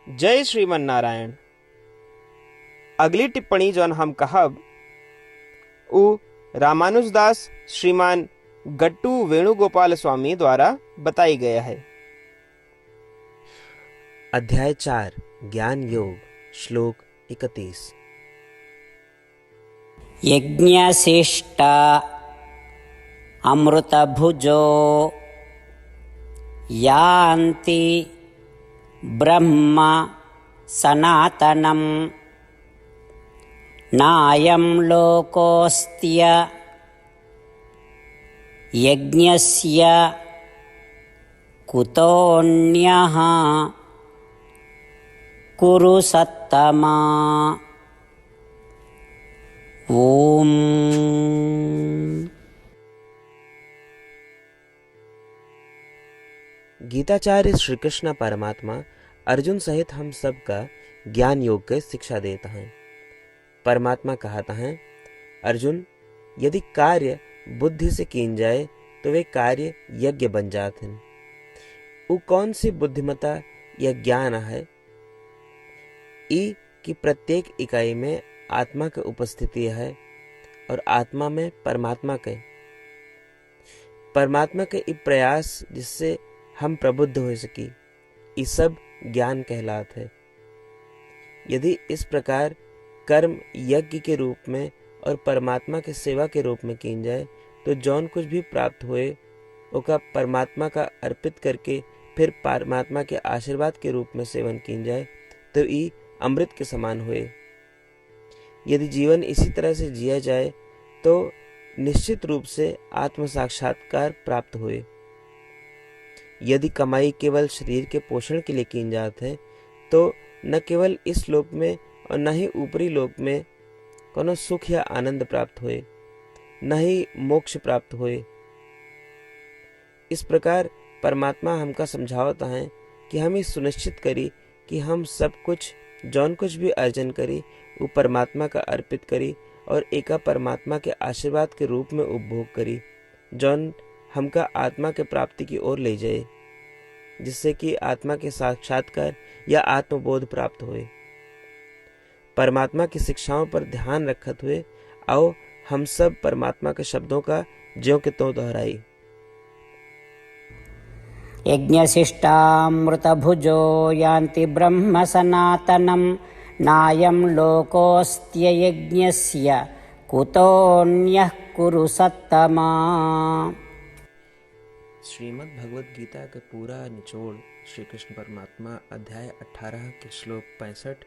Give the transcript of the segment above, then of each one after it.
जय श्रीमन नारायण। अगली टिप्पणी जौन हम कहब उ रामानुजदास श्रीमान गट्टू वेणुगोपाल स्वामी द्वारा बताई गया है। अध्याय 4 ज्ञान योग श्लोक 31। यज्ञशिष्ट अमृतभुजो यान्ति ब्रह्म सनातनं नायं लोकोऽस्त्य यज्ञस्य कुतोऽन्यः कुरु सत्तमा। ओम। गीताचार्य श्री कृष्ण परमात्मा अर्जुन सहित हम सब का ज्ञान योग के शिक्षा देता है। परमात्मा कहता है, अर्जुन, यदि कार्य बुद्धि से कीन जाए तो वे कार्य यज्ञ बन जाते हैं। वो कौन सी बुद्धिमता या ज्ञान है ई की प्रत्येक इकाई में आत्मा की उपस्थिति है और आत्मा में परमात्मा के ई प्रयास जिससे हम प्रबुद्ध हो सकी, ये सब ज्ञान कहलात है। यदि इस प्रकार कर्म यज्ञ के रूप में और परमात्मा के सेवा के रूप में कीन जाए तो जौन कुछ भी प्राप्त होए ओका परमात्मा का अर्पित करके फिर परमात्मा के आशीर्वाद के रूप में सेवन कीन जाए तो ये अमृत के समान होए। यदि जीवन इसी तरह से जिया जाए तो निश्चित रूप से आत्म साक्षात्कार प्राप्त होए। यदि कमाई केवल शरीर के पोषण के लिए की जात है तो न केवल इस लोक में और न ही ऊपरी लोक में कोनो सुख या आनंद प्राप्त होए, न ही मोक्ष प्राप्त होए। इस प्रकार परमात्मा हमका समझावता है कि हम ये सुनिश्चित करी कि हम सब कुछ जौन कुछ भी अर्जन करी वो परमात्मा का अर्पित करी और एका परमात्मा के आशीर्वाद के रूप में उपभोग करी, जौन हमका आत्मा के प्राप्ति की ओर ले जाए, जिससे कि आत्मा के साक्षात्कार या आत्मबोध प्राप्त होए। परमात्मा की शिक्षाओं पर ध्यान रखत हुए आओ हम सब परमात्मा के शब्दों का ज्यों के त्यों दोहराई। यज्ञशिष्टामृतभुजो यान्ति ब्रह्म सनातनं नायं लोकोऽस्त्य यज्ञस्य कुतोऽन्यः कुरु सत्तमा। श्रीमद् भगवद गीता का पूरा निचोड़ श्री कृष्ण परमात्मा अध्याय 18 के श्लोक 65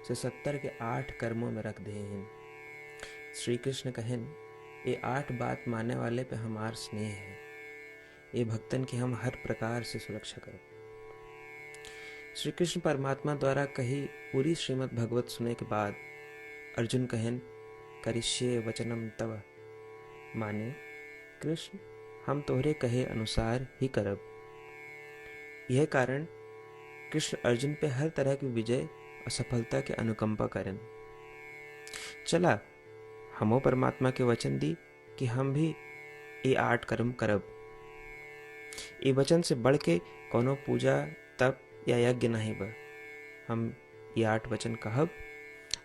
से 70 के 8 कर्मों में रख दिए हैं। श्री कृष्ण कहन, ये 8 बात मानने वाले पे हमार स्नेह है, ये भक्तन की हम हर प्रकार से सुरक्षा करो। श्री कृष्ण परमात्मा द्वारा कही पूरी श्रीमद् भगवत सुने के बाद अर्जुन कहन, करिष्ये वचनम तव, माने कृष्ण हम तोहरे कहे अनुसार ही करब। यह कारण कृष्ण अर्जुन पे हर तरह की विजय और सफलता के अनुकंपा करें। चला हमो परमात्मा के वचन दी कि हम भी ये 8 कर्म करब। ये वचन से बढ़ के कोनो पूजा तप या यज्ञ नहीं बा। हम ये 8 वचन कहब,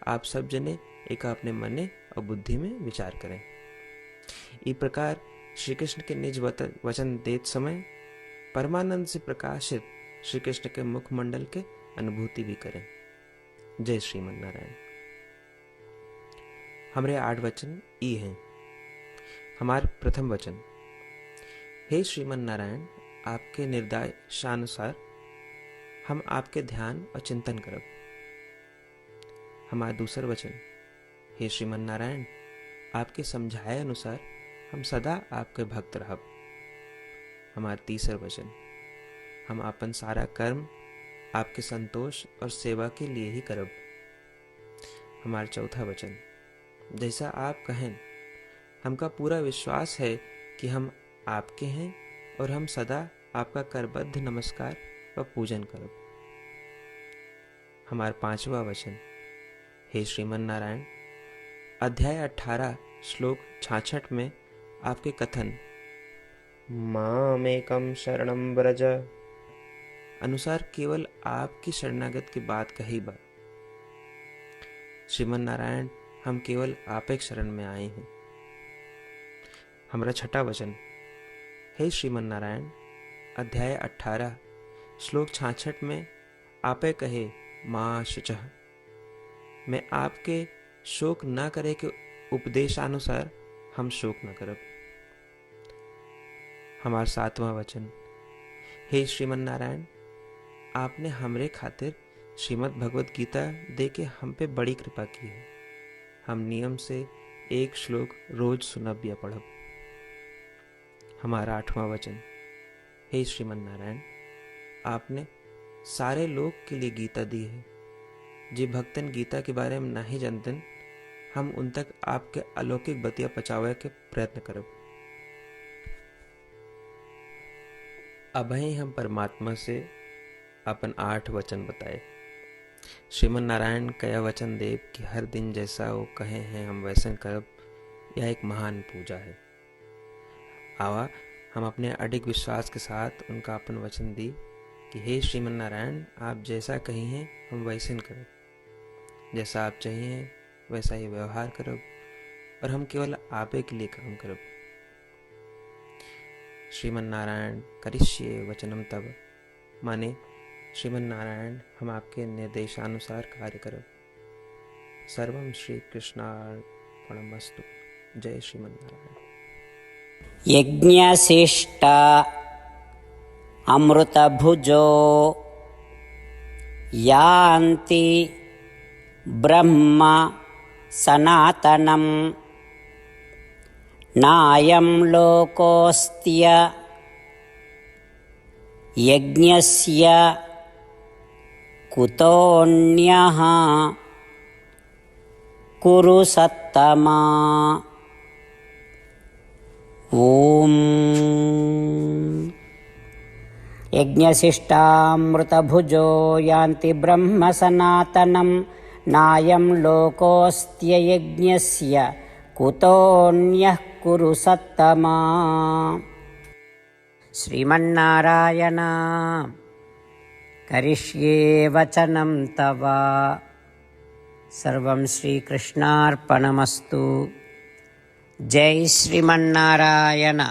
आप सब जने एक अपने मने और बुद्धि में विचार करें। इस प्रकार श्री कृष्ण के निज वचन देत समय परमानंद से प्रकाशित श्री कृष्ण के मुखमंडल के अनुभूति भी करें। जय श्रीमन नारायण। हमारे 8 वचन ई हैं। हमार प्रथम वचन, हे श्रीमन नारायण, आपके निर्देशानुसार हम आपके ध्यान और चिंतन करब। हमारा दूसर वचन, हे श्रीमन नारायण, आपके समझाए अनुसार हम सदा आपके भक्त रहब। हमारा तीसर वचन, हम अपन सारा कर्म आपके संतोष और सेवा के लिए ही करब। हमारा चौथा वचन, जैसा आप कहें हमका पूरा विश्वास है कि हम आपके हैं और हम सदा आपका करबद्ध नमस्कार व पूजन करब। हमारा पांचवा वचन, हे श्रीमन नारायण, अध्याय 18 श्लोक 66 में आपके कथन मामेकं शरणं व्रज, अनुसार केवल आपकी शरणागत की बात कही बा। श्रीमन नारायण, हम केवल आप एक शरण में आए हैं। हमारा छठा वचन। हे श्रीमन नारायण, अध्याय 18 श्लोक 66 में आपे कहे माँ शुचः, मैं आपके शोक न करे के उपदेशानुसार हम शोक न करब। हमारा सातवां वचन। हे श्रीमन नारायण, आपने हमरे खातिर श्रीमद् भगवत गीता दे के हम पे बड़ी कृपा की है। हम नियम से एक श्लोक रोज सुनब या पढ़ब। हमारा आठवां वचन। हे श्रीमन नारायण, आपने सारे लोग के लिए गीता दी है। जे भक्तन गीता के बारे में नहीं जानतन, हम उन तक आपके अलौकिक बतिया पहुंचावे के प्रयत्न करब। अभय हम परमात्मा से अपन 8 वचन बताए। श्रीमन नारायण कया वचन देव कि हर दिन जैसा वो कहे हैं हम वैसन करब, यह एक महान पूजा है। आवा हम अपने अडिग विश्वास के साथ उनका अपन वचन दी कि हे श्रीमन नारायण, आप जैसा कही हैं हम वैसन करब, जैसा आप चाहिए वैसा ही व्यवहार करब, और हम केवल आपे के लिए काम करब। श्रीमन नारायण करिष्ये वचनम तब, माने श्रीमन नारायण हम आपके निर्देशानुसार कार्य करब। सर्वम श्री कृष्णार्पणमस्तु। जय श्रीमन नारायण। यज्ञशिष्ट अमृतभुजो यान्ति ब्रह्म सनातनं नायं लोकोऽस्त्य यज्ञस्य कुतोऽन्यः कुरु सत्तमा। ओम यज्ञशिष्टामृतभुजो यान्ति ब्रह्म सनातनं नायं लोकोऽस्त्य यज्ञस्य कुतोऽन्यः कुरु सत्तमा। श्रीमन्नारायण करिष्ये वचनं तव। सर्वं श्रीकृष्णार्पणमस्तु। जय श्रीमन्नारायण।